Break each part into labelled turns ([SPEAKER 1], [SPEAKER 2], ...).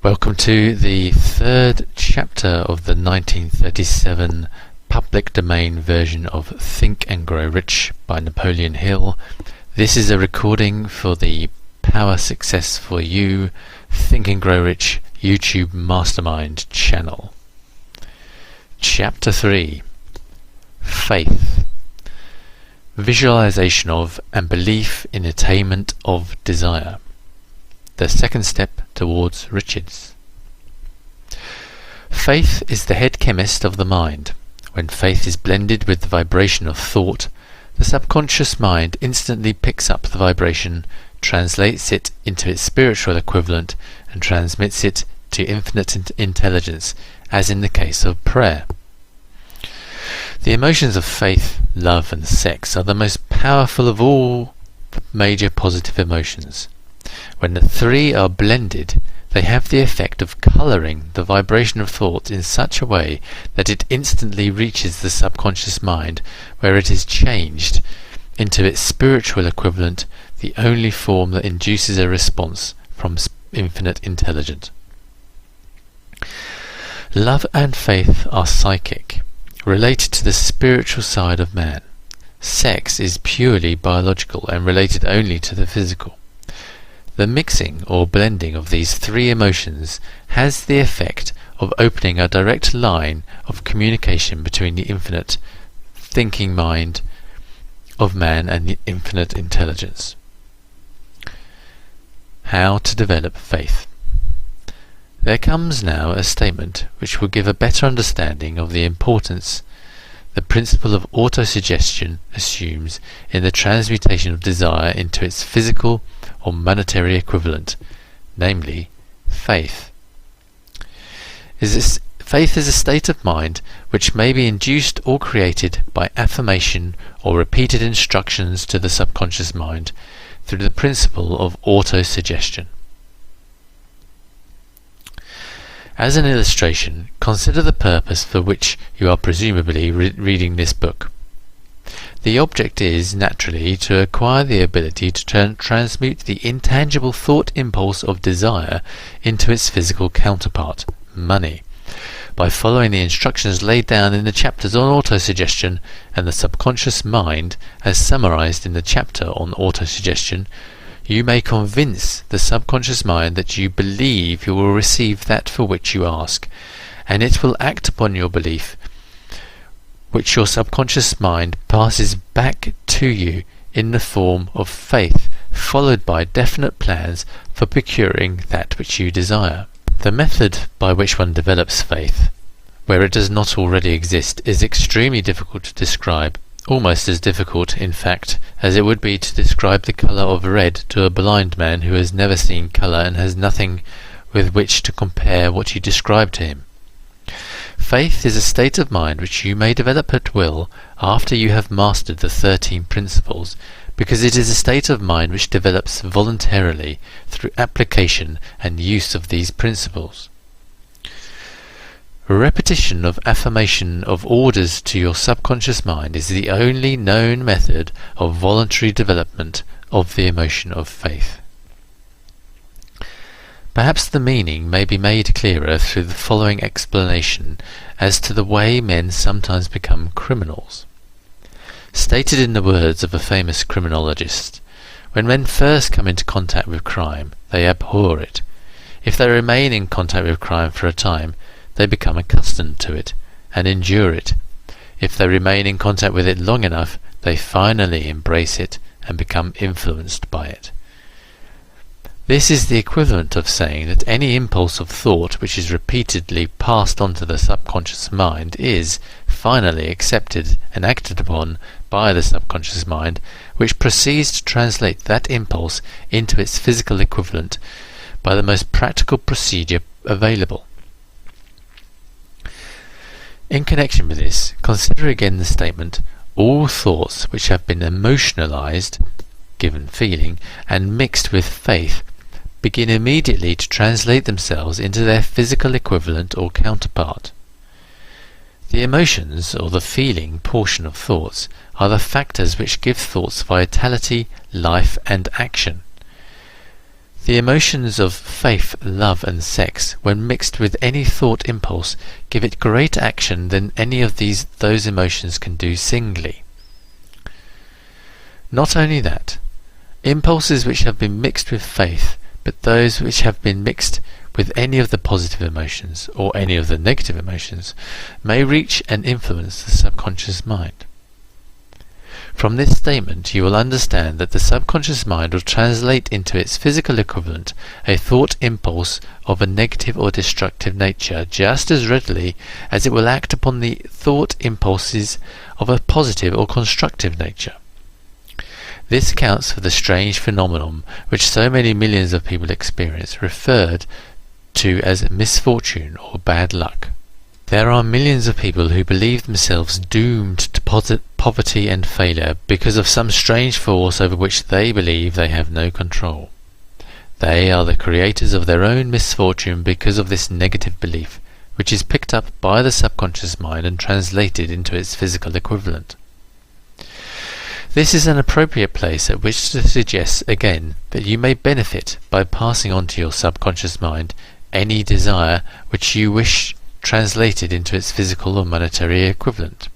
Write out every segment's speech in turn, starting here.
[SPEAKER 1] Welcome to the third chapter of the 1937 public domain version of Think and Grow Rich by Napoleon Hill. This is a recording for the Power Success for You Think and Grow Rich YouTube Mastermind channel. Chapter 3: Faith. Visualization of and belief in attainment of desire. The second step towards riches. Faith is the head chemist of the mind. When faith is blended with the vibration of thought, the subconscious mind instantly picks up the vibration, translates it into its spiritual equivalent, and transmits it to infinite intelligence, as in the case of prayer. The emotions of faith, love, and sex are the most powerful of all major positive emotions. When the three are blended, they have the effect of colouring the vibration of thought in such a way that it instantly reaches the subconscious mind, where it is changed into its spiritual equivalent, the only form that induces a response from infinite intelligence. Love and faith are psychic, related to the spiritual side of man. Sex is purely biological and related only to the physical. The mixing or blending of these three emotions has the effect of opening a direct line of communication between the infinite thinking mind of man and the infinite intelligence. How to develop faith. There comes now a statement which will give a better understanding of the importance the principle of autosuggestion assumes in the transmutation of desire into its physical or monetary equivalent, namely faith. Faith is a state of mind which may be induced or created by affirmation or repeated instructions to the subconscious mind through the principle of autosuggestion. As an illustration, consider the purpose for which you are presumably reading this book. The object is, naturally, to acquire the ability to transmute the intangible thought impulse of desire into its physical counterpart, money. By following the instructions laid down in the chapters on autosuggestion and the subconscious mind, as summarized in the chapter on autosuggestion, you may convince the subconscious mind that you believe you will receive that for which you ask, and it will act upon your belief, which your subconscious mind passes back to you in the form of faith, followed by definite plans for procuring that which you desire. The method by which one develops faith, where it does not already exist, is extremely difficult to describe. Almost as difficult, in fact, as it would be to describe the colour of red to a blind man who has never seen colour and has nothing with which to compare what you describe to him. Faith is a state of mind which you may develop at will after you have mastered the 13 principles, because it is a state of mind which develops voluntarily through application and use of these principles. Repetition of affirmation of orders to your subconscious mind is the only known method of voluntary development of the emotion of faith. Perhaps the meaning may be made clearer through the following explanation as to the way men sometimes become criminals. Stated in the words of a famous criminologist, when men first come into contact with crime, they abhor it. If they remain in contact with crime for a time, they become accustomed to it and endure it. If they remain in contact with it long enough, they finally embrace it and become influenced by it. This is the equivalent of saying that any impulse of thought which is repeatedly passed on to the subconscious mind is finally accepted and acted upon by the subconscious mind, which proceeds to translate that impulse into its physical equivalent by the most practical procedure available. In connection with this, consider again the statement, all thoughts which have been emotionalized, given feeling, and mixed with faith, begin immediately to translate themselves into their physical equivalent or counterpart. The emotions, or the feeling portion of thoughts, are the factors which give thoughts vitality, life, and action. The emotions of faith, love and sex, when mixed with any thought impulse, give it greater action than any of those emotions can do singly. Not only that, impulses which have been mixed with faith, but those which have been mixed with any of the positive emotions or any of the negative emotions, may reach and influence the subconscious mind. From this statement you will understand that the subconscious mind will translate into its physical equivalent a thought impulse of a negative or destructive nature just as readily as it will act upon the thought impulses of a positive or constructive nature. This accounts for the strange phenomenon which so many millions of people experience, referred to as misfortune or bad luck. There are millions of people who believe themselves doomed to poverty and failure because of some strange force over which they believe they have no control. They are the creators of their own misfortune because of this negative belief, which is picked up by the subconscious mind and translated into its physical equivalent. This is an appropriate place at which to suggest again that you may benefit by passing on to your subconscious mind any desire which you wish translated into its physical or monetary equivalent.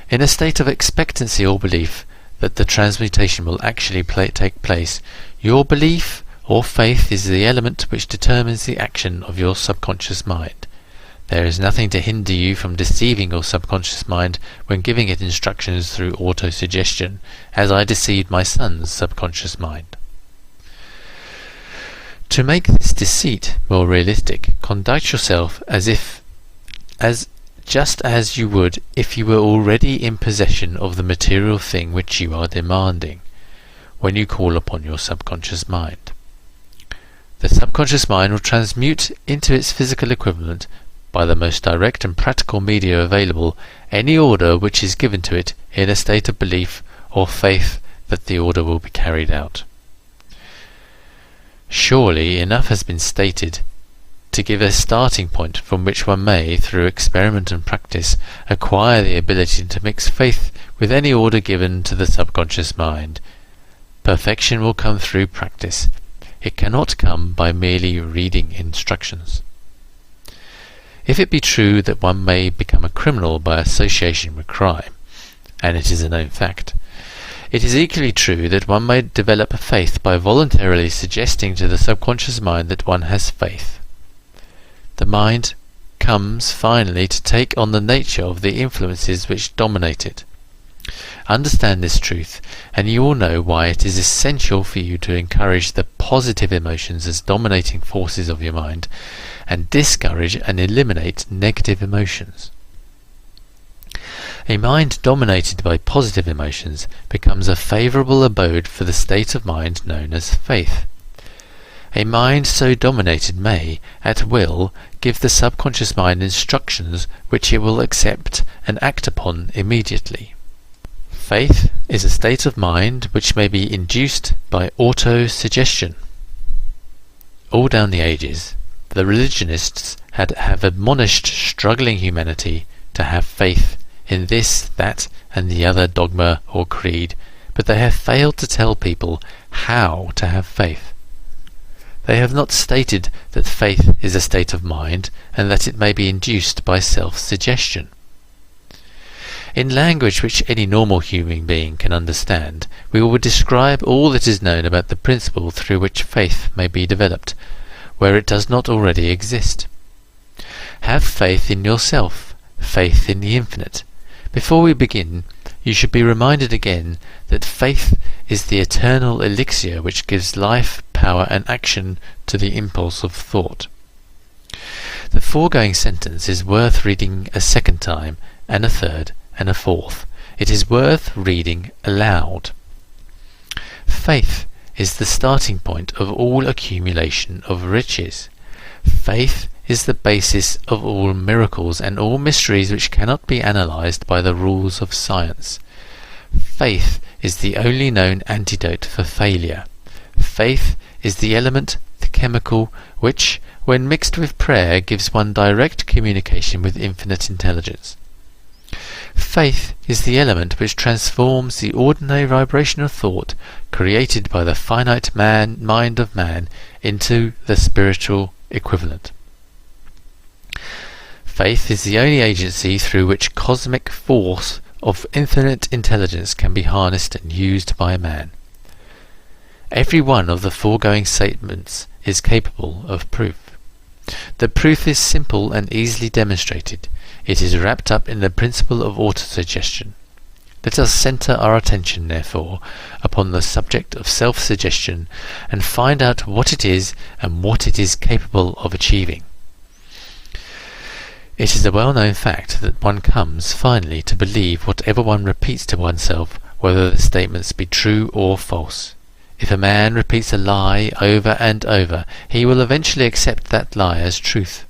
[SPEAKER 1] In a state of expectancy or belief that the transmutation will actually take place, your belief or faith is the element which determines the action of your subconscious mind. There is nothing to hinder you from deceiving your subconscious mind when giving it instructions through autosuggestion, as I deceived my son's subconscious mind. To make this deceit more realistic, conduct yourself just as you would if you were already in possession of the material thing which you are demanding, when you call upon your subconscious mind. The subconscious mind will transmute into its physical equivalent, by the most direct and practical media available, any order which is given to it in a state of belief or faith that the order will be carried out. Surely enough has been stated to give a starting point from which one may, through experiment and practice, acquire the ability to mix faith with any order given to the subconscious mind. Perfection will come through practice. It cannot come by merely reading instructions. If it be true that one may become a criminal by association with crime, and it is a known fact, it is equally true that one may develop a faith by voluntarily suggesting to the subconscious mind that one has faith. The mind comes finally to take on the nature of the influences which dominate it. Understand this truth, and you will know why it is essential for you to encourage the positive emotions as dominating forces of your mind, and discourage and eliminate negative emotions. A mind dominated by positive emotions becomes a favourable abode for the state of mind known as faith. A mind so dominated may, at will, give the subconscious mind instructions which it will accept and act upon immediately. Faith is a state of mind which may be induced by autosuggestion. All down the ages, the religionists have admonished struggling humanity to have faith in this, that, and the other dogma or creed, but they have failed to tell people how to have faith. They have not stated that faith is a state of mind and that it may be induced by self-suggestion. In language which any normal human being can understand, we will describe all that is known about the principle through which faith may be developed, where it does not already exist. Have faith in yourself, faith in the infinite. Before we begin, you should be reminded again that faith is the eternal elixir which gives life, power and action to the impulse of thought. The foregoing sentence is worth reading a second time, and a third, and a fourth. It is worth reading aloud. Faith is the starting point of all accumulation of riches. Faith is the basis of all miracles and all mysteries which cannot be analysed by the rules of science. Faith is the only known antidote for failure. Faith is the element, the chemical, which, when mixed with prayer, gives one direct communication with infinite intelligence. Faith is the element which transforms the ordinary vibration of thought created by the finite mind of man into the spiritual equivalent. Faith is the only agency through which cosmic force of infinite intelligence can be harnessed and used by man. Every one of the foregoing statements is capable of proof. The proof is simple and easily demonstrated. It is wrapped up in the principle of autosuggestion. Let us centre our attention, therefore, upon the subject of self-suggestion and find out what it is and what it is capable of achieving. It is a well-known fact that one comes, finally, to believe whatever one repeats to oneself, whether the statements be true or false. If a man repeats a lie over and over, he will eventually accept that lie as truth.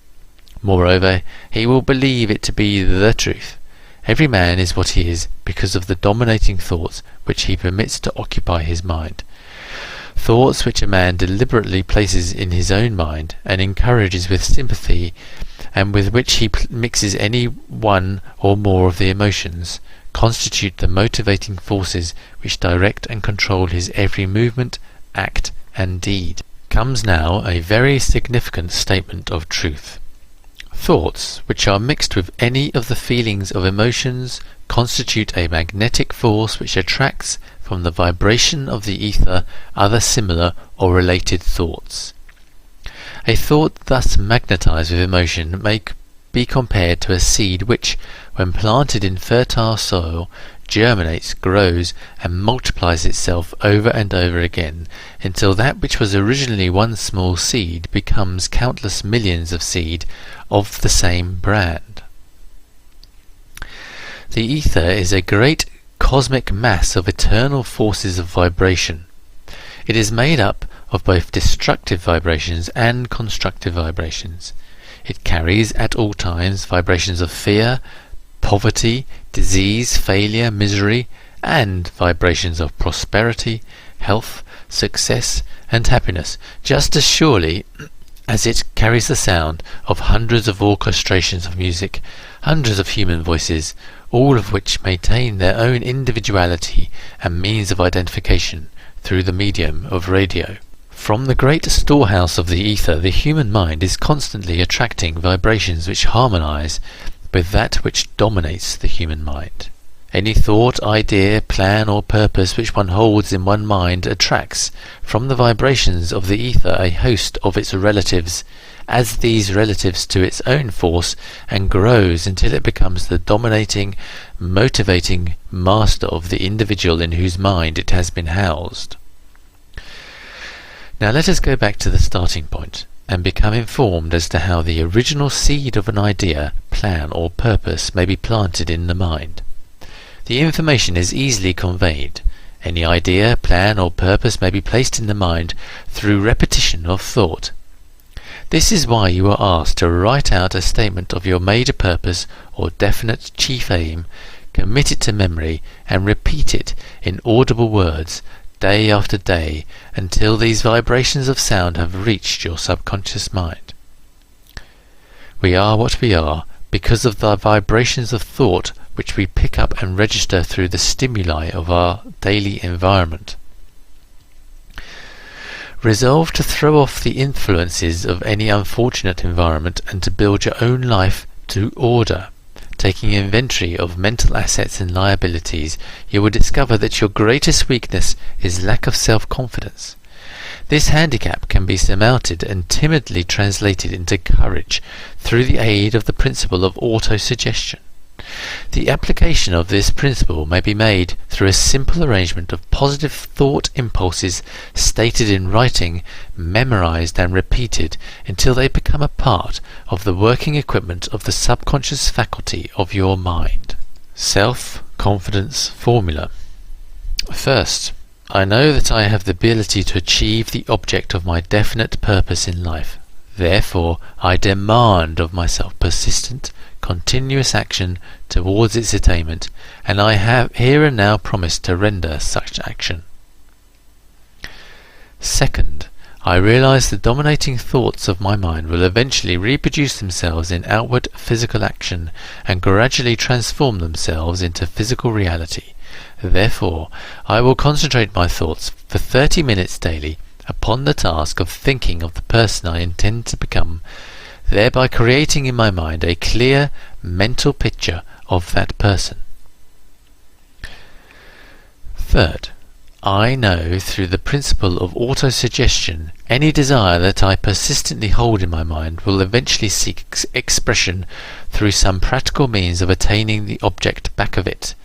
[SPEAKER 1] Moreover, he will believe it to be the truth. Every man is what he is because of the dominating thoughts which he permits to occupy his mind. Thoughts which a man deliberately places in his own mind and encourages with sympathy, and with which he mixes any one or more of the emotions, constitute the motivating forces which direct and control his every movement, act, and deed. Comes now a very significant statement of truth. Thoughts which are mixed with any of the feelings of emotions constitute a magnetic force which attracts from the vibration of the ether other similar or related thoughts. A thought thus magnetized with emotion may be compared to a seed which, when planted in fertile soil, germinates, grows, and multiplies itself over and over again, until that which was originally one small seed becomes countless millions of seed of the same brand. The ether is a great cosmic mass of eternal forces of vibration. It is made up of both destructive vibrations and constructive vibrations. It carries at all times vibrations of fear, poverty, disease, failure, misery, and vibrations of prosperity, health, success, and happiness, just as surely as it carries the sound of hundreds of orchestrations of music, hundreds of human voices, all of which maintain their own individuality and means of identification through the medium of radio. From the great storehouse of the ether, the human mind is constantly attracting vibrations which harmonize with that which dominates the human mind. Any thought, idea, plan, or purpose which one holds in one mind attracts from the vibrations of the ether a host of its relatives, adds these relatives to its own force, and grows until it becomes the dominating, motivating master of the individual in whose mind it has been housed. Now let us go back to the starting point and become informed as to how the original seed of an idea, plan, or purpose may be planted in the mind. The information is easily conveyed. Any idea, plan, or purpose may be placed in the mind through repetition of thought. This is why you are asked to write out a statement of your major purpose or definite chief aim, commit it to memory, and repeat it in audible words day after day until these vibrations of sound have reached your subconscious mind. We are what we are because of the vibrations of thought which we pick up and register through the stimuli of our daily environment. Resolve to throw off the influences of any unfortunate environment and to build your own life to order. Taking inventory of mental assets and liabilities, you will discover that your greatest weakness is lack of self-confidence. This handicap can be surmounted and timidly translated into courage through the aid of the principle of autosuggestion. The application of this principle may be made through a simple arrangement of positive thought impulses stated in writing, memorized and repeated until they become a part of the working equipment of the subconscious faculty of your mind. Self-confidence formula. First, I know that I have the ability to achieve the object of my definite purpose in life. Therefore, I demand of myself persistent, continuous action towards its attainment, and I have here and now promised to render such action. Second, I realize the dominating thoughts of my mind will eventually reproduce themselves in outward physical action and gradually transform themselves into physical reality. Therefore, I will concentrate my thoughts for 30 minutes daily upon the task of thinking of the person I intend to become, thereby creating in my mind a clear mental picture of that person. Third, I know through the principle of autosuggestion any desire that I persistently hold in my mind will eventually seek expression through some practical means of attaining the object back of it.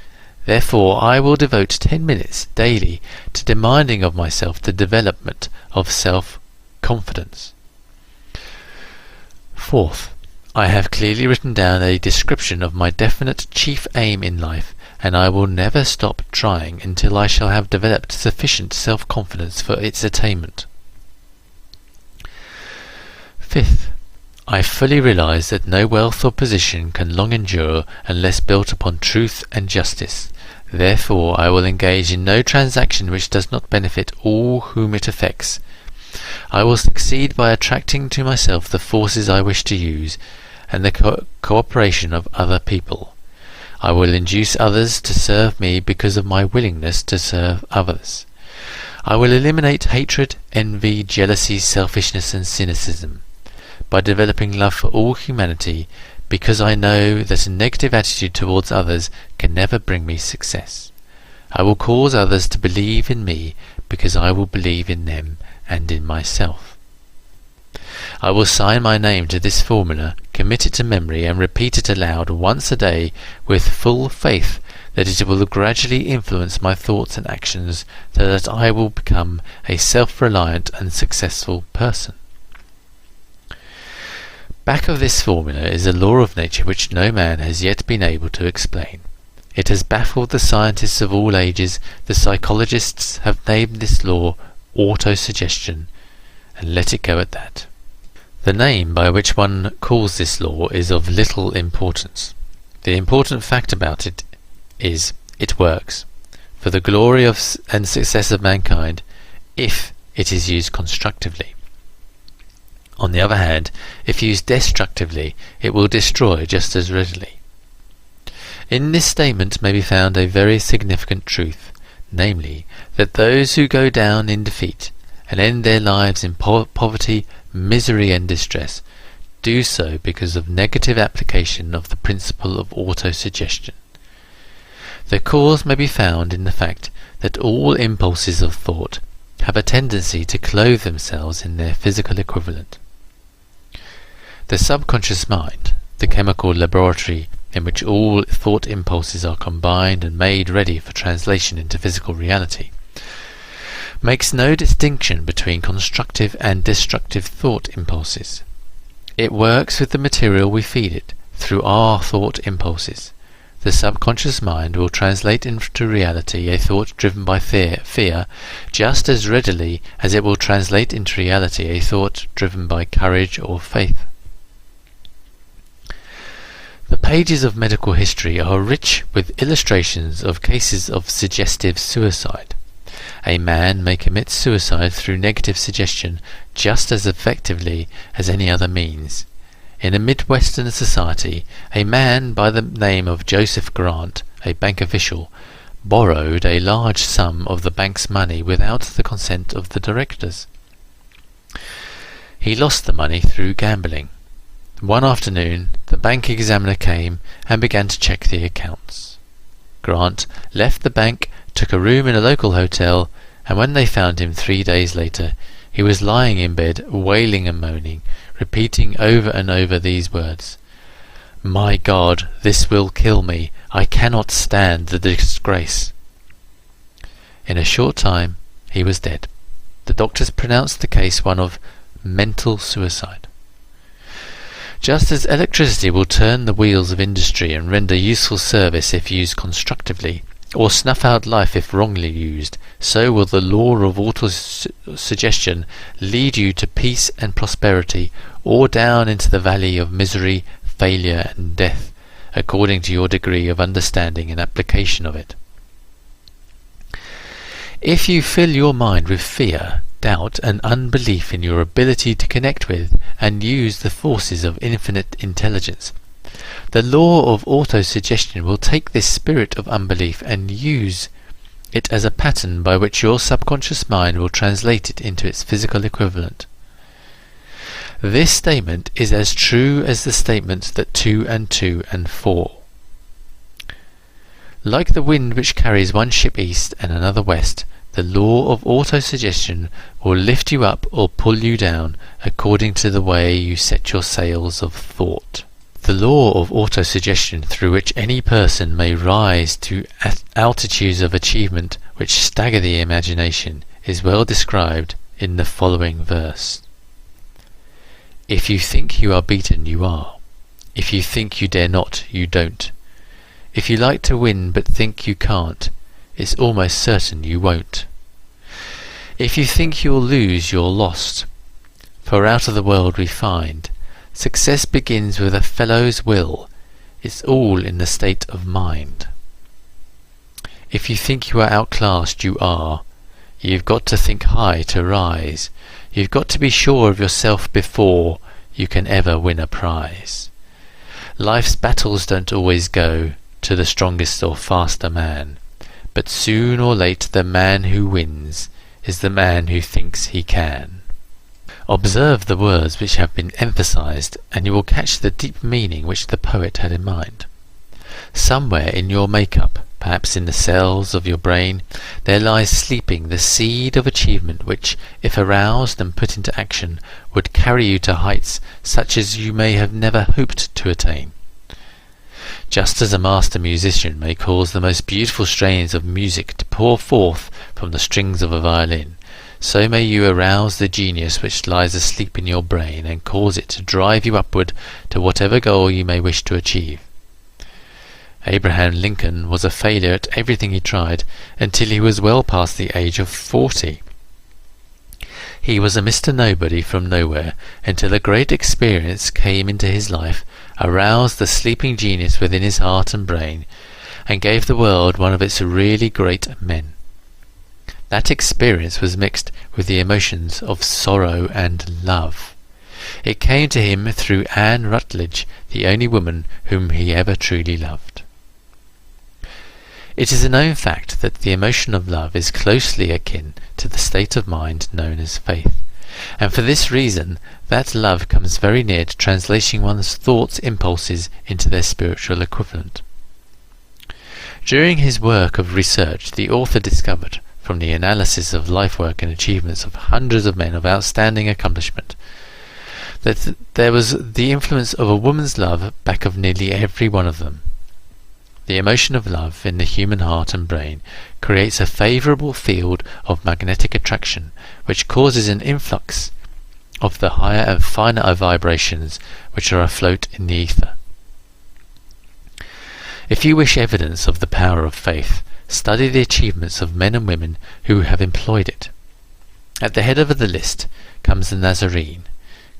[SPEAKER 1] Therefore, I will devote 10 minutes daily to demanding of myself the development of self-confidence. Fourth, I have clearly written down a description of my definite chief aim in life, and I will never stop trying until I shall have developed sufficient self-confidence for its attainment. Fifth, I fully realize that no wealth or position can long endure unless built upon truth and justice. Therefore, I will engage in no transaction which does not benefit all whom it affects. I will succeed by attracting to myself the forces I wish to use and the cooperation of other people. I will induce others to serve me because of my willingness to serve others. I will eliminate hatred, envy, jealousy, selfishness and cynicism by developing love for all humanity, because I know that a negative attitude towards others can never bring me success. I will cause others to believe in me because I will believe in them and in myself. I will sign my name to this formula, commit it to memory, and repeat it aloud once a day with full faith that it will gradually influence my thoughts and actions so that I will become a self-reliant and successful person. Back of this formula is a law of nature which no man has yet been able to explain. It has baffled the scientists of all ages. The psychologists have named this law autosuggestion, and let it go at that. The name by which one calls this law is of little importance. The important fact about it is it works for the glory of and success of mankind if it is used constructively. On the other hand, if used destructively, it will destroy just as readily. In this statement may be found a very significant truth, namely, that those who go down in defeat and end their lives in poverty, misery and distress do so because of negative application of the principle of autosuggestion. The cause may be found in the fact that all impulses of thought have a tendency to clothe themselves in their physical equivalent. The subconscious mind, the chemical laboratory in which all thought impulses are combined and made ready for translation into physical reality, makes no distinction between constructive and destructive thought impulses. It works with the material we feed it through our thought impulses. The subconscious mind will translate into reality a thought driven by fear just as readily as it will translate into reality a thought driven by courage or faith. The pages of medical history are rich with illustrations of cases of suggestive suicide. A man may commit suicide through negative suggestion just as effectively as any other means. In a Midwestern society, a man by the name of Joseph Grant, a bank official, borrowed a large sum of the bank's money without the consent of the directors. He lost the money through gambling. One afternoon, the bank examiner came and began to check the accounts. Grant left the bank, took a room in a local hotel, and when they found him 3 days later, he was lying in bed, wailing and moaning, repeating over and over these words: "My God, this will kill me. I cannot stand the disgrace." In a short time, he was dead. The doctors pronounced the case one of mental suicide. Just as electricity will turn the wheels of industry and render useful service if used constructively, or snuff out life if wrongly used, so will the law of autosuggestion lead you to peace and prosperity, or down into the valley of misery, failure and death, according to your degree of understanding and application of it. If you fill your mind with fear, doubt and unbelief in your ability to connect with and use the forces of infinite intelligence. The law of autosuggestion will take this spirit of unbelief and use it as a pattern by which your subconscious mind will translate it into its physical equivalent. This statement is as true as the statement that 2 and 2 and 4. Like the wind which carries one ship east and another west, the law of autosuggestion will lift you up or pull you down according to the way you set your sails of thought. The law of autosuggestion through which any person may rise to altitudes of achievement which stagger the imagination is well described in the following verse. If you think you are beaten, you are. If you think you dare not, you don't. If you like to win but think you can't, it's almost certain you won't. If you think you'll lose, you're lost. For out of the world we find, success begins with a fellow's will. It's all in the state of mind. If you think you are outclassed, you are. You've got to think high to rise. You've got to be sure of yourself before you can ever win a prize. Life's battles don't always go to the strongest or faster man, but soon or late the man who wins is the man who thinks he can. Observe the words which have been emphasized, and you will catch the deep meaning which the poet had in mind. Somewhere in your make-up, perhaps in the cells of your brain, there lies sleeping the seed of achievement which, if aroused and put into action, would carry you to heights such as you may have never hoped to attain. Just as a master musician may cause the most beautiful strains of music to pour forth from the strings of a violin, so may you arouse the genius which lies asleep in your brain and cause it to drive you upward to whatever goal you may wish to achieve. Abraham Lincoln was a failure at everything he tried until he was well past the age of 40. He was a Mr. Nobody from nowhere until a great experience came into his life, aroused the sleeping genius within his heart and brain, and gave the world one of its really great men. That experience was mixed with the emotions of sorrow and love. It came to him through Anne Rutledge, the only woman whom he ever truly loved. It is a known fact that the emotion of love is closely akin to the state of mind known as faith, and for this reason that love comes very near to translating one's thoughts' impulses into their spiritual equivalent. During his work of research, the author discovered, from the analysis of life work and achievements of hundreds of men of outstanding accomplishment, that there was the influence of a woman's love back of nearly every one of them. The emotion of love in the human heart and brain creates a favourable field of magnetic attraction, which causes an influx of the higher and finer vibrations which are afloat in the ether. If you wish evidence of the power of faith, study the achievements of men and women who have employed it. At the head of the list comes the Nazarene.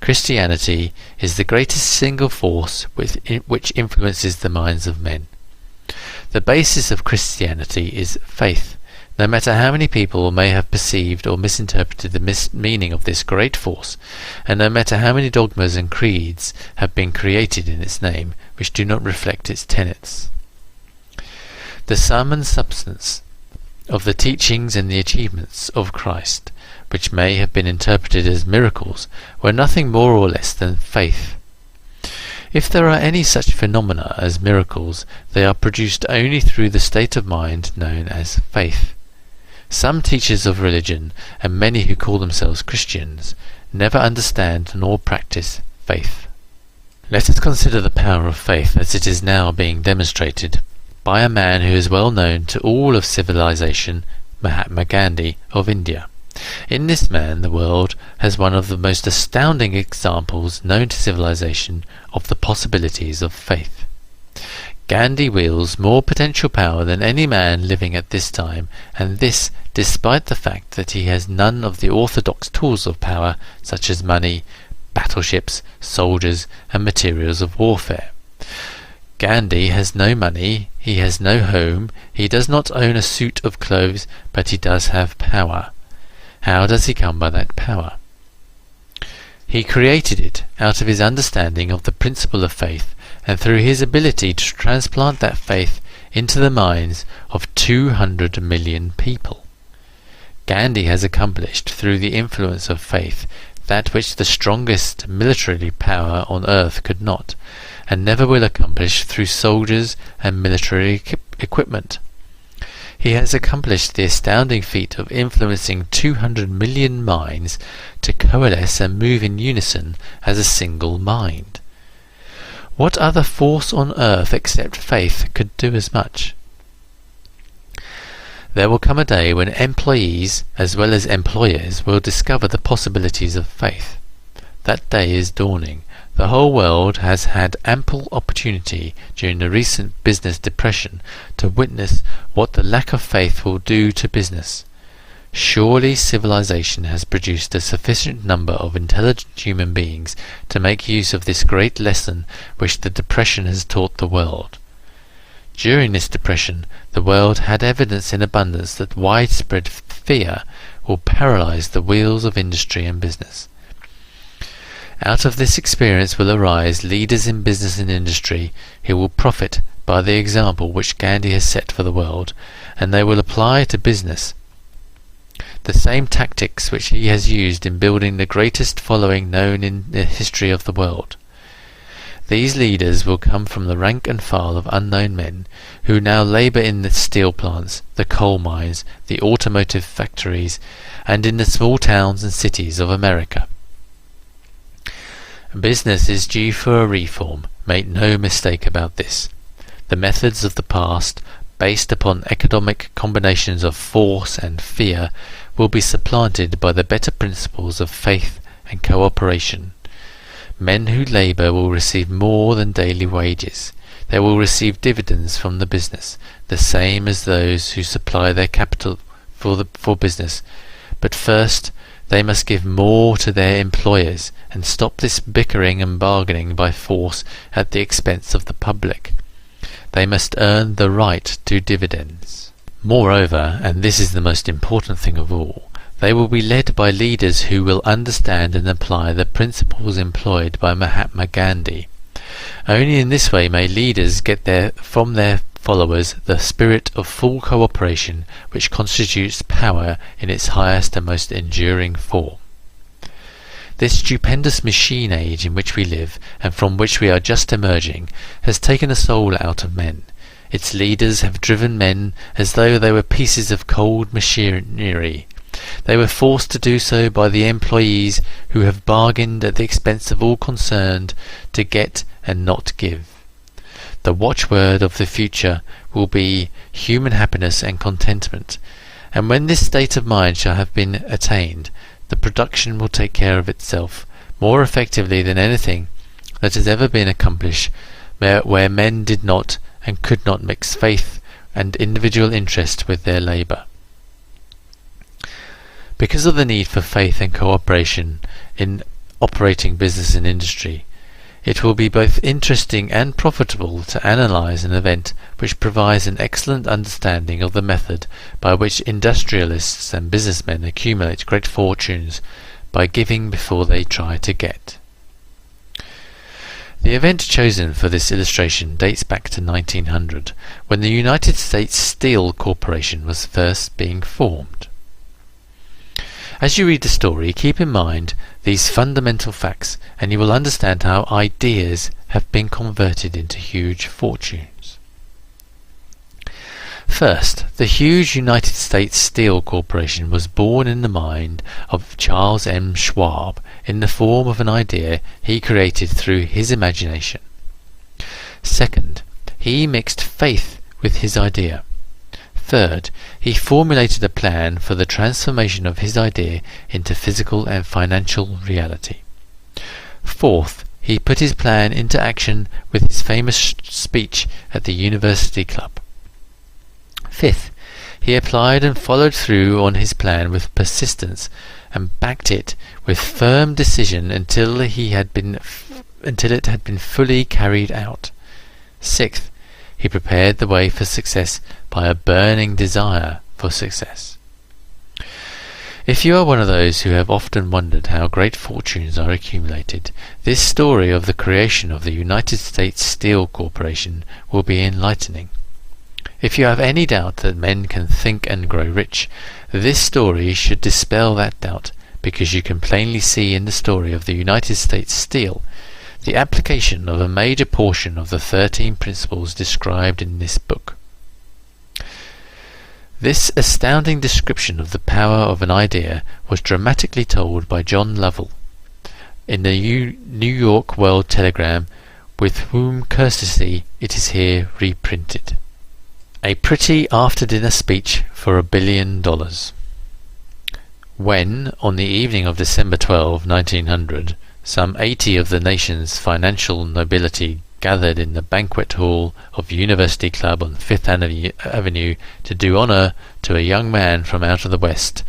[SPEAKER 1] Christianity is the greatest single force which influences the minds of men. The basis of Christianity is faith. No matter how many people may have perceived or misinterpreted the meaning of this great force, and no matter how many dogmas and creeds have been created in its name which do not reflect its tenets. The sum and substance of the teachings and the achievements of Christ, which may have been interpreted as miracles, were nothing more or less than faith. If there are any such phenomena as miracles, they are produced only through the state of mind known as faith. Some teachers of religion, and many who call themselves Christians, never understand nor practice faith. Let us consider the power of faith as it is now being demonstrated by a man who is well known to all of civilization, Mahatma Gandhi of India. In this man the world has one of the most astounding examples known to civilization of the possibilities of faith. Gandhi wields more potential power than any man living at this time, and this despite the fact that he has none of the orthodox tools of power such as money, battleships, soldiers, and materials of warfare. Gandhi has no money, he has no home, he does not own a suit of clothes, but he does have power. How does he come by that power? He created it out of his understanding of the principle of faith, and through his ability to transplant that faith into the minds of 200 million people. Gandhi has accomplished, through the influence of faith, that which the strongest military power on earth could not, and never will accomplish through soldiers and military equipment. He has accomplished the astounding feat of influencing 200 million minds to coalesce and move in unison as a single mind. What other force on earth except faith could do as much? There will come a day when employees as well as employers will discover the possibilities of faith. That day is dawning. The whole world has had ample opportunity during the recent business depression to witness what the lack of faith will do to business. Surely civilization has produced a sufficient number of intelligent human beings to make use of this great lesson which the depression has taught the world. During this depression, the world had evidence in abundance that widespread fear will paralyze the wheels of industry and business. Out of this experience will arise leaders in business and industry who will profit by the example which Gandhi has set for the world, and they will apply to business the same tactics which he has used in building the greatest following known in the history of the world. These leaders will come from the rank and file of unknown men who now labour in the steel plants, the coal mines, the automotive factories, and in the small towns and cities of America. Business is due for a reform, make no mistake about this. The methods of the past, based upon economic combinations of force and fear, will be supplanted by the better principles of faith and cooperation. Men who labour will receive more than daily wages. They will receive dividends from the business, the same as those who supply their capital for business. But first, they must give more to their employers, and stop this bickering and bargaining by force at the expense of the public. They must earn the right to dividends. Moreover, and this is the most important thing of all, they will be led by leaders who will understand and apply the principles employed by Mahatma Gandhi. Only in this way may leaders get from their followers the spirit of full cooperation which constitutes power in its highest and most enduring form. This stupendous machine age in which we live, and from which we are just emerging, has taken the soul out of men. Its leaders have driven men as though they were pieces of cold machinery. They were forced to do so by the employees who have bargained at the expense of all concerned to get and not give. The watchword of the future will be human happiness and contentment, and when this state of mind shall have been attained, the production will take care of itself more effectively than anything that has ever been accomplished where men did not and could not mix faith and individual interest with their labour. Because of the need for faith and cooperation in operating business and industry, it will be both interesting and profitable to analyse an event which provides an excellent understanding of the method by which industrialists and businessmen accumulate great fortunes by giving before they try to get. The event chosen for this illustration dates back to 1900, when the United States Steel Corporation was first being formed. As you read the story, keep in mind these fundamental facts, and you will understand how ideas have been converted into huge fortunes. First, the huge United States Steel Corporation was born in the mind of Charles M. Schwab in the form of an idea he created through his imagination. Second, he mixed faith with his idea. Third, he formulated a plan for the transformation of his idea into physical and financial reality. Fourth, he put his plan into action with his famous speech at the University Club. Fifth, he applied and followed through on his plan with persistence and backed it with firm decision until it had been fully carried out. Sixth, he prepared the way for success by a burning desire for success. If you are one of those who have often wondered how great fortunes are accumulated, this story of the creation of the United States Steel Corporation will be enlightening. If you have any doubt that men can think and grow rich, this story should dispel that doubt, because you can plainly see in the story of the United States Steel the application of a major portion of the 13 principles described in this book. This astounding description of the power of an idea was dramatically told by John Lovell in the New York World Telegram, with whom courtesy it is here reprinted. A pretty after-dinner speech for $1 billion. When, on the evening of December 12, 1900, some 80 of the nation's financial nobility gathered in the banquet hall of University Club on Fifth Avenue to do honour to a young man from out of the West,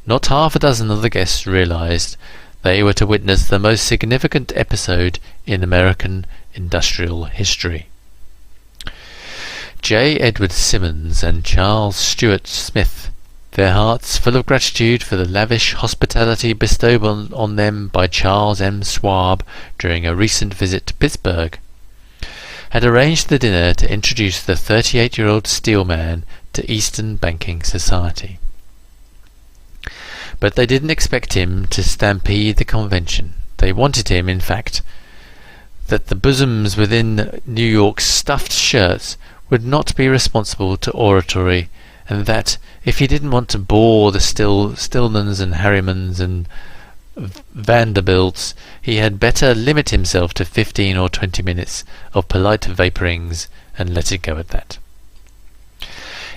[SPEAKER 1] not half a dozen of the guests realized they were to witness the most significant episode in American industrial history. J. Edward Simmons and Charles Stuart Smith, their hearts full of gratitude for the lavish hospitality bestowed on them by Charles M. Schwab during a recent visit to Pittsburgh, had arranged the dinner to introduce the 38-year-old steelman to Eastern banking society. But they didn't expect him to stampede the convention. They wanted him, in fact, that the bosoms within New York's stuffed shirts would not be responsible to oratory, and that, if he didn't want to bore the Stillmans and Harrimans and Vanderbilts, he had better limit himself to 15 or 20 minutes of polite vapourings and let it go at that.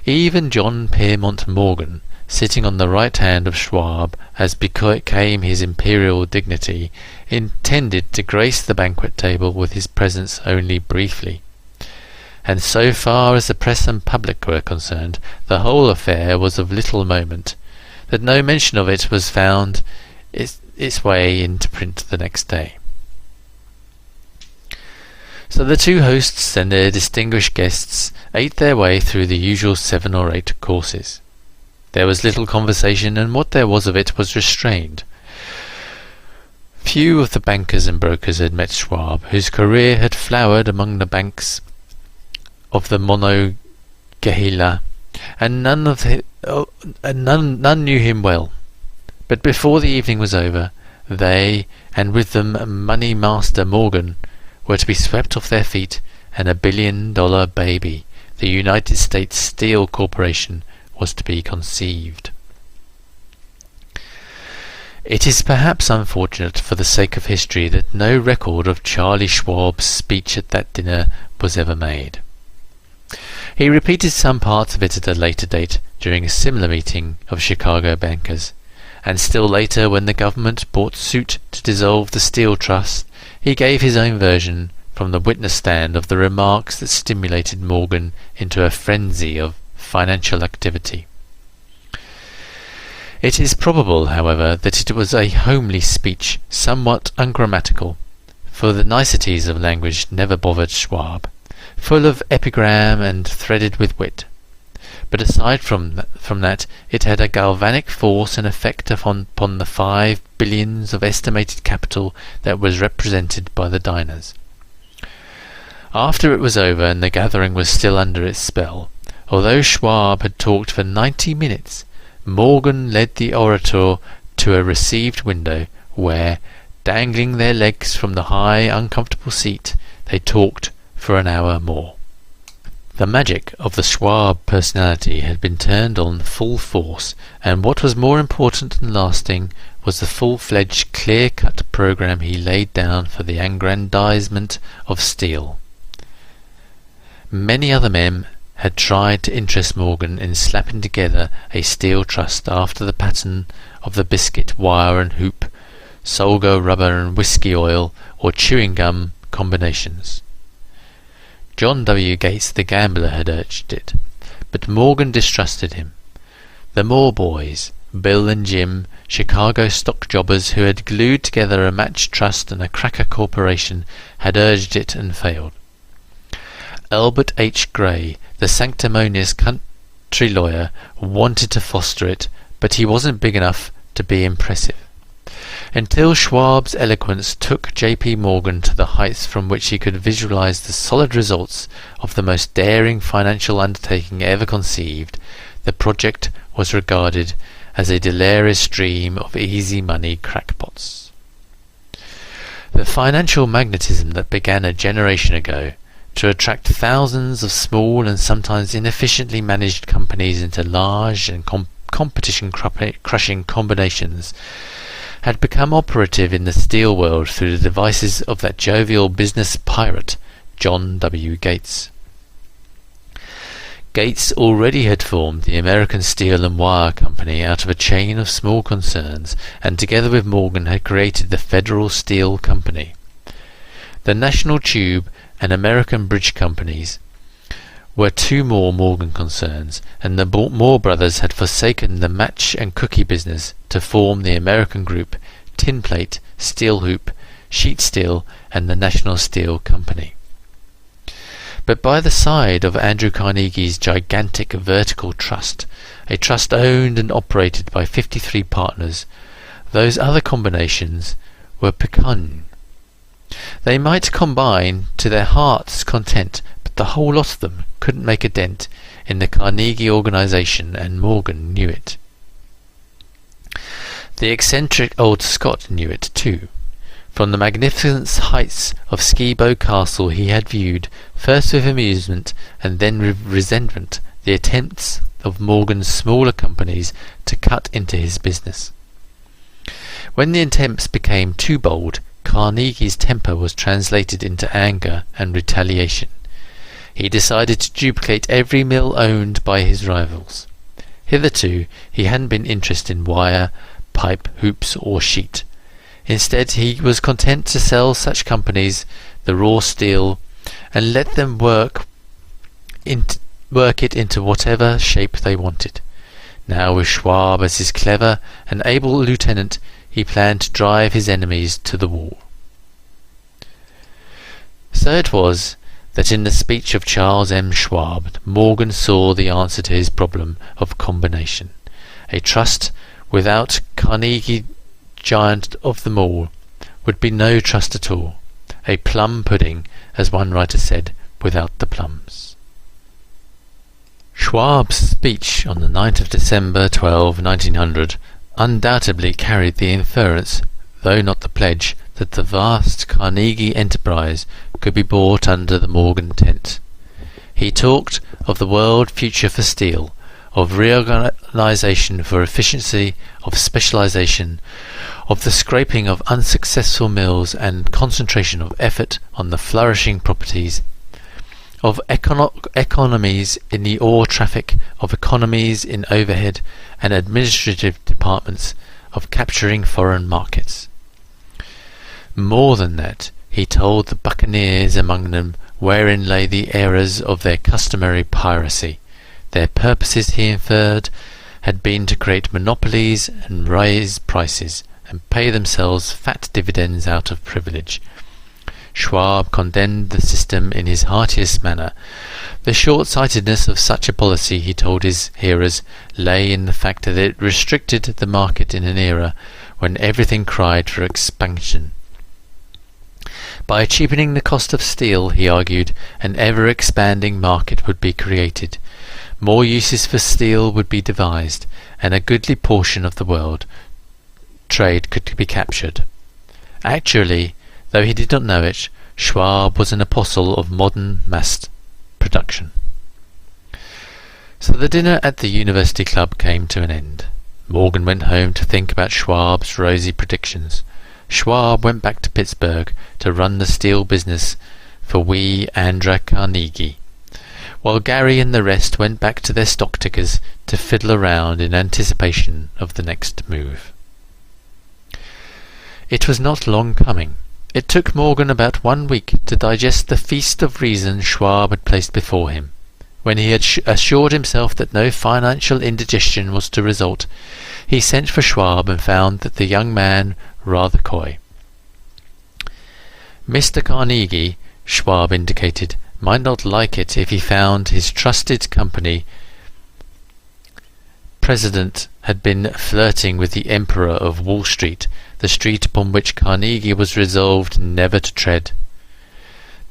[SPEAKER 1] Even John Piermont Morgan, sitting on the right hand of Schwab, as became his imperial dignity, intended to grace the banquet table with his presence only briefly. And so far as the press and public were concerned, the whole affair was of little moment, that no mention of it was found its way into print the next day. So the two hosts and their distinguished guests ate their way through the usual 7 or 8 courses. There was little conversation, and what there was of it was restrained. Few of the bankers and brokers had met Schwab, whose career had flowered among the banks of the Monongahela, and none knew him well. But before the evening was over, they, and with them Money Master Morgan, were to be swept off their feet, and $1 billion baby, the United States Steel Corporation, was to be conceived. It is perhaps unfortunate for the sake of history that no record of Charlie Schwab's speech at that dinner was ever made. He repeated some parts of it at a later date during a similar meeting of Chicago bankers, and still later, when the government brought suit to dissolve the Steel Trust, he gave his own version from the witness stand of the remarks that stimulated Morgan into a frenzy of financial activity. It is probable, however, that it was a homely speech, somewhat ungrammatical, for the niceties of language never bothered Schwab, full of epigram and threaded with wit. But aside from that, it had a galvanic force and effect upon the 5 billions of estimated capital that was represented by the diners. After it was over and the gathering was still under its spell, although Schwab had talked for 90 minutes, Morgan led the orator to a received window where, dangling their legs from the high, uncomfortable seat, they talked for an hour more. The magic of the Schwab personality had been turned on full force, and what was more important and lasting was the full-fledged, clear-cut program he laid down for the aggrandizement of steel. Many other men had tried to interest Morgan in slapping together a steel trust after the pattern of the biscuit, wire and hoop, Solgo rubber and whiskey oil, or chewing gum combinations. John W. Gates the gambler had urged it, but Morgan distrusted him. The Moore boys, Bill and Jim, Chicago stock jobbers who had glued together a match trust and a cracker corporation, had urged it and failed. Albert H. Gray, the sanctimonious country lawyer, wanted to foster it, but he wasn't big enough to be impressive. Until Schwab's eloquence took J.P. Morgan to the heights from which he could visualize the solid results of the most daring financial undertaking ever conceived, the project was regarded as a delirious stream of easy money crackpots. The financial magnetism that began a generation ago to attract thousands of small and sometimes inefficiently managed companies into large and competition-crushing combinations had become operative in the steel world through the devices of that jovial business pirate, John W. Gates. Gates already had formed the American Steel and Wire Company out of a chain of small concerns, and together with Morgan had created the Federal Steel Company. The National Tube and American Bridge Companies were two more Morgan concerns, and the Moore brothers had forsaken the match and cookie business to form the American Group, Tin Plate, Steel Hoop, Sheet Steel, and the National Steel Company. But by the side of Andrew Carnegie's gigantic vertical trust, a trust owned and operated by 53 partners, those other combinations were pecan. They might combine to their heart's content, but the whole lot of them couldn't make a dent in the Carnegie organization, and Morgan knew it. The eccentric old Scot knew it too. From the magnificent heights of Skibo Castle he had viewed, first with amusement and then with resentment, the attempts of Morgan's smaller companies to cut into his business. When the attempts became too bold, Carnegie's temper was translated into anger and retaliation. He decided to duplicate every mill owned by his rivals. Hitherto he hadn't been interested in wire, pipe, hoops, or sheet. Instead, he was content to sell such companies the raw steel and let them work it into whatever shape they wanted. Now, with Schwab as his clever and able lieutenant, he planned to drive his enemies to the wall. So it was that in the speech of Charles M. Schwab, Morgan saw the answer to his problem of combination. A trust without Carnegie, giant of them all, would be no trust at all. A plum pudding, as one writer said, without the plums. Schwab's speech on the 9th of December 1900 undoubtedly carried the inference, though not the pledge, that the vast Carnegie enterprise could be bought under the Morgan tent. He talked of the world future for steel, of reorganization for efficiency, of specialization, of the scraping of unsuccessful mills and concentration of effort on the flourishing properties, of economies in the ore traffic, of economies in overhead and administrative departments, of capturing foreign markets. More than that, he told the buccaneers among them wherein lay the errors of their customary piracy. Their purposes, he inferred, had been to create monopolies and raise prices, and pay themselves fat dividends out of privilege. Schwab condemned the system in his heartiest manner. The short-sightedness of such a policy, he told his hearers, lay in the fact that it restricted the market in an era when everything cried for expansion. By cheapening the cost of steel, he argued, an ever-expanding market would be created. More uses for steel would be devised, and a goodly portion of the world trade could be captured. Actually, though he did not know it, Schwab was an apostle of modern mass production. So the dinner at the University Club came to an end. Morgan went home to think about Schwab's rosy predictions. Schwab went back to Pittsburgh to run the steel business for wee Andrew Carnegie, while Gary and the rest went back to their stock tickers to fiddle around in anticipation of the next move. It was not long coming. It took Morgan about 1 week to digest the feast of reason Schwab had placed before him. When he had assured himself that no financial indigestion was to result, he sent for Schwab and found that the young man rather coy. Mr. Carnegie, Schwab indicated, might not like it if he found his trusted company president had been flirting with the emperor of Wall Street, the street upon which Carnegie was resolved never to tread.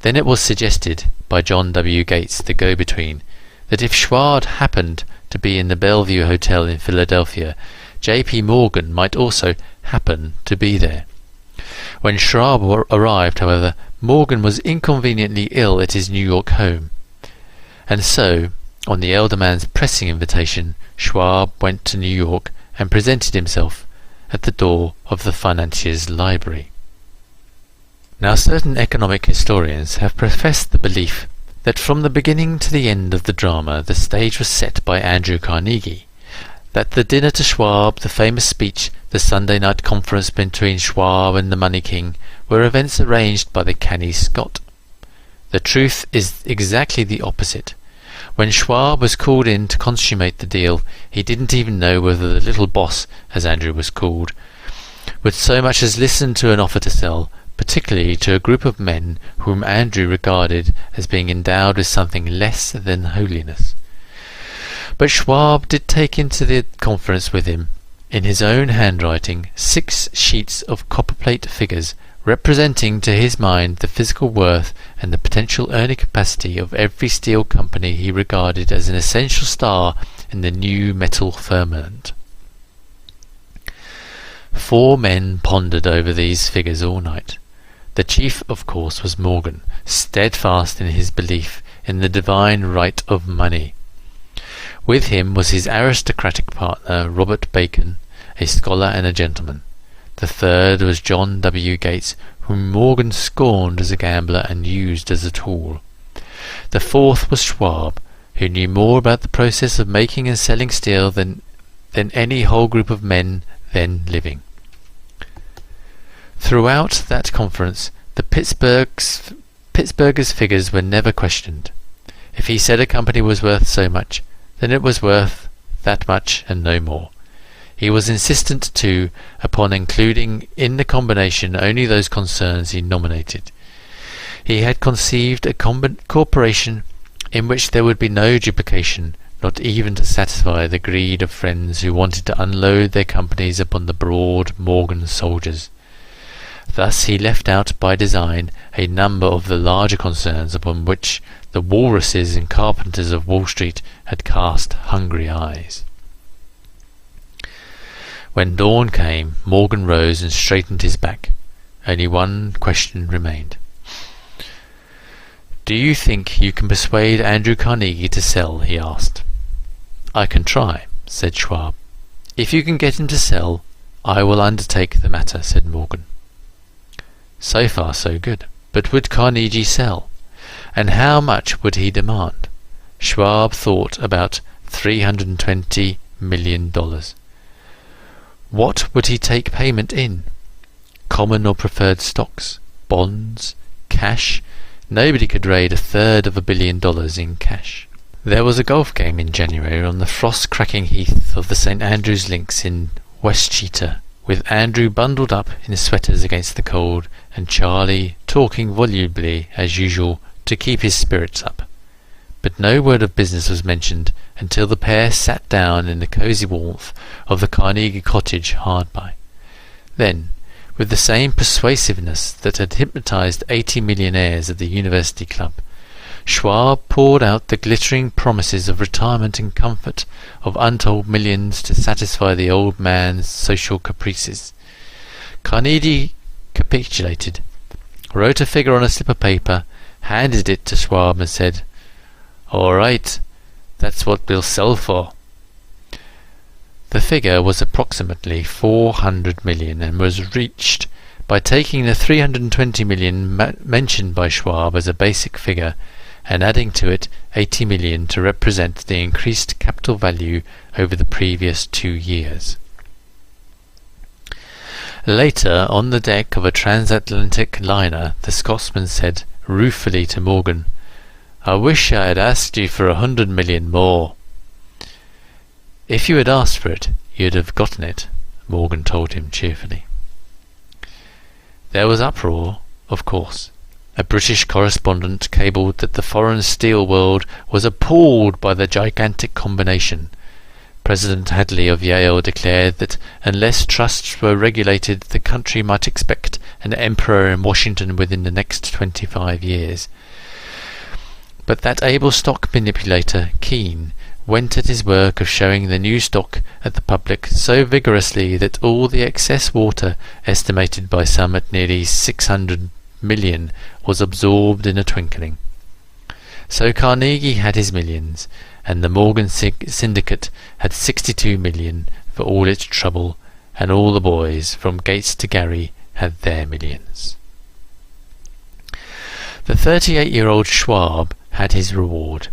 [SPEAKER 1] Then it was suggested by John W. Gates, the go-between, that if Schwab happened to be in the Bellevue Hotel in Philadelphia, J.P. Morgan might also happen to be there. When Schwab arrived, however, Morgan was inconveniently ill at his New York home, and so, on the elder man's pressing invitation, Schwab went to New York and presented himself at the door of the financier's library. Now, certain economic historians have professed the belief that from the beginning to the end of the drama the stage was set by Andrew Carnegie, that the dinner to Schwab, the famous speech, the Sunday night conference between Schwab and the Money King were events arranged by the canny Scot. The truth is exactly the opposite. When Schwab was called in to consummate the deal, he didn't even know whether the little boss, as Andrew was called, would so much as listen to an offer to sell, particularly to a group of men whom Andrew regarded as being endowed with something less than holiness. But Schwab did take into the conference with him, in his own handwriting, 6 sheets of copperplate figures, representing to his mind the physical worth and the potential earning capacity of every steel company he regarded as an essential star in the new metal firmament. 4 men pondered over these figures all night. The chief, of course, was Morgan, steadfast in his belief in the divine right of money. With him was his aristocratic partner, Robert Bacon, a scholar and a gentleman. The third was John W. Gates, whom Morgan scorned as a gambler and used as a tool. The fourth was Schwab, who knew more about the process of making and selling steel than any whole group of men then living. Throughout that conference, the Pittsburghers' figures were never questioned. If he said a company was worth so much, then it was worth that much and no more. He was insistent, too, upon including in the combination only those concerns he nominated. He had conceived a corporation in which there would be no duplication, not even to satisfy the greed of friends who wanted to unload their companies upon the broad Morgan soldiers. Thus he left out by design a number of the larger concerns upon which the walruses and carpenters of Wall Street had cast hungry eyes. When dawn came, Morgan rose and straightened his back. Only one question remained. "Do you think you can persuade Andrew Carnegie to sell?" he asked. "I can try," said Schwab. "If you can get him to sell, I will undertake the matter," said Morgan. So far so good. But would Carnegie sell? And how much would he demand? Schwab thought about $320 million. What would he take payment in? Common or preferred stocks? Bonds? Cash? Nobody could raid $1/3 billion in cash. There was a golf game in January on the frost-cracking heath of the St. Andrew's Links in Westchester, with Andrew bundled up in sweaters against the cold, and Charlie talking volubly as usual to keep his spirits up. But no word of business was mentioned until the pair sat down in the cosy warmth of the Carnegie cottage hard by. Then, with the same persuasiveness that had hypnotized 80 millionaires at the University Club, Schwab poured out the glittering promises of retirement and comfort of untold millions to satisfy the old man's social caprices. Carnegie capitulated, wrote a figure on a slip of paper, handed it to Schwab and said, "All right, that's what we'll sell for." The figure was approximately 400 million and was reached by taking the 320 million mentioned by Schwab as a basic figure and adding to it 80 million to represent the increased capital value over the previous 2 years. Later, on the deck of a transatlantic liner, the Scotsman said ruefully to Morgan, "I wish I had asked you for 100 million more." "If you had asked for it, you'd have gotten it," Morgan told him cheerfully. There was uproar, of course. A British correspondent cabled that the foreign steel world was appalled by the gigantic combination. President Hadley of Yale declared that unless trusts were regulated, the country might expect an emperor in Washington within the next 25 years. But that able stock manipulator, Keene, went at his work of showing the new stock at the public so vigorously that all the excess water, estimated by some at nearly 600 million, was absorbed in a twinkling. So Carnegie had his millions, and the Morgan Syndicate had 62 million for all its trouble, and all the boys, from Gates to Gary, had their millions. The 38-year-old Schwab had his reward.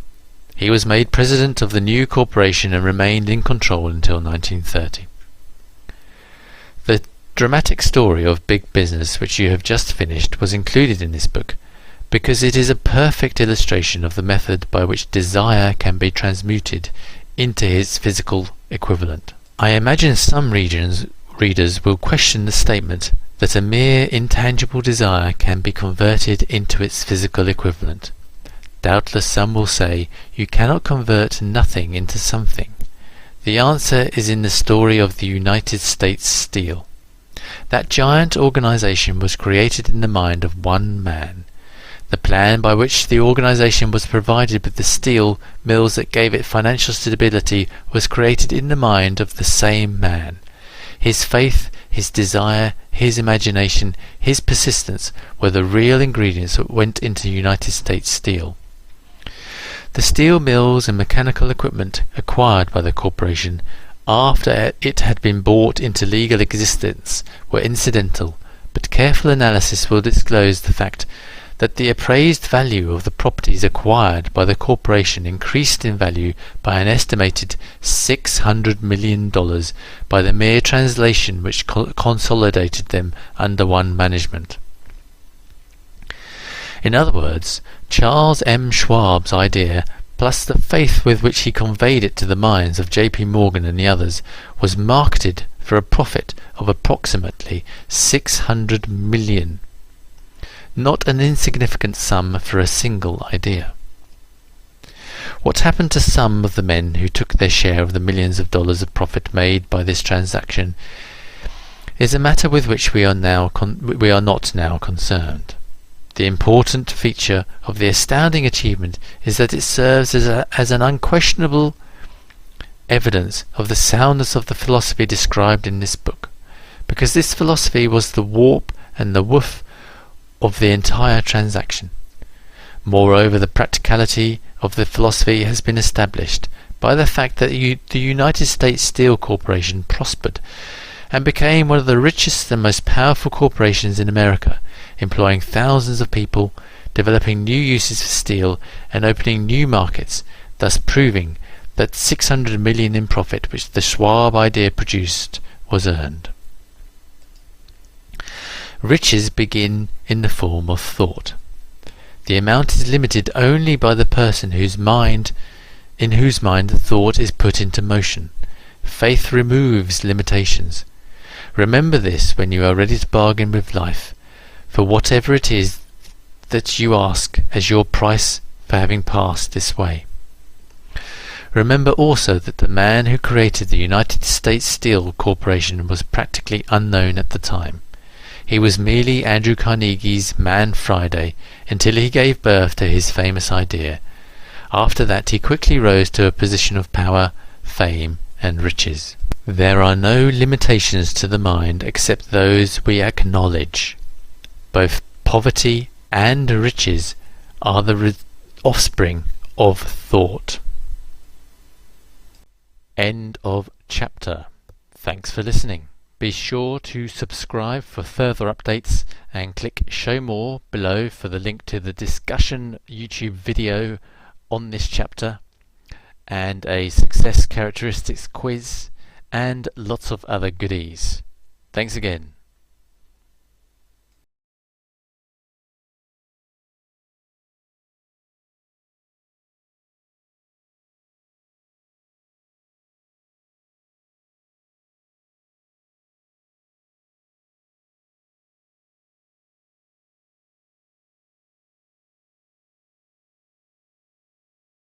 [SPEAKER 1] He was made president of the new corporation and remained in control until 1930. The dramatic story of big business which you have just finished was included in this book because it is a perfect illustration of the method by which desire can be transmuted into its physical equivalent. I imagine some readers will question the statement that a mere intangible desire can be converted into its physical equivalent. Doubtless some will say, you cannot convert nothing into something. The answer is in the story of the United States Steel. That giant organization was created in the mind of one man. The plan by which the organization was provided with the steel mills that gave it financial stability was created in the mind of the same man. His faith, his desire, his imagination, his persistence were the real ingredients that went into United States Steel. The steel mills and mechanical equipment acquired by the corporation after it had been brought into legal existence were incidental, but careful analysis will disclose the fact that the appraised value of the properties acquired by the corporation increased in value by an estimated $600 million by the mere translation which consolidated them under one management. In other words, Charles M. Schwab's idea, plus the faith with which he conveyed it to the minds of J.P. Morgan and the others, was marketed for a profit of approximately $600 million. Not an insignificant sum for a single idea. What happened to some of the men who took their share of the millions of dollars of profit made by this transaction is a matter with which we are not now concerned. The important feature of the astounding achievement is that it serves as an unquestionable evidence of the soundness of the philosophy described in this book, because this philosophy was the warp and the woof of the entire transaction. Moreover, the practicality of the philosophy has been established by the fact that the United States Steel Corporation prospered and became one of the richest and most powerful corporations in America, employing thousands of people, developing new uses for steel, and opening new markets, thus proving that $600 million in profit which the Schwab idea produced was earned. Riches begin in the form of thought. The amount is limited only by the person in whose mind the thought is put into motion. Faith removes limitations. Remember this when you are ready to bargain with life, for whatever it is that you ask as your price for having passed this way. Remember also that the man who created the United States Steel Corporation was practically unknown at the time. He was merely Andrew Carnegie's Man Friday until he gave birth to his famous idea. After that he quickly rose to a position of power, fame, and riches. There are no limitations to the mind except those we acknowledge. Both poverty and riches are the offspring of thought. End of chapter. Thanks for listening. Be sure to subscribe for further updates and click Show More below for the link to the discussion YouTube video on this chapter and a success characteristics quiz and lots of other goodies. Thanks again.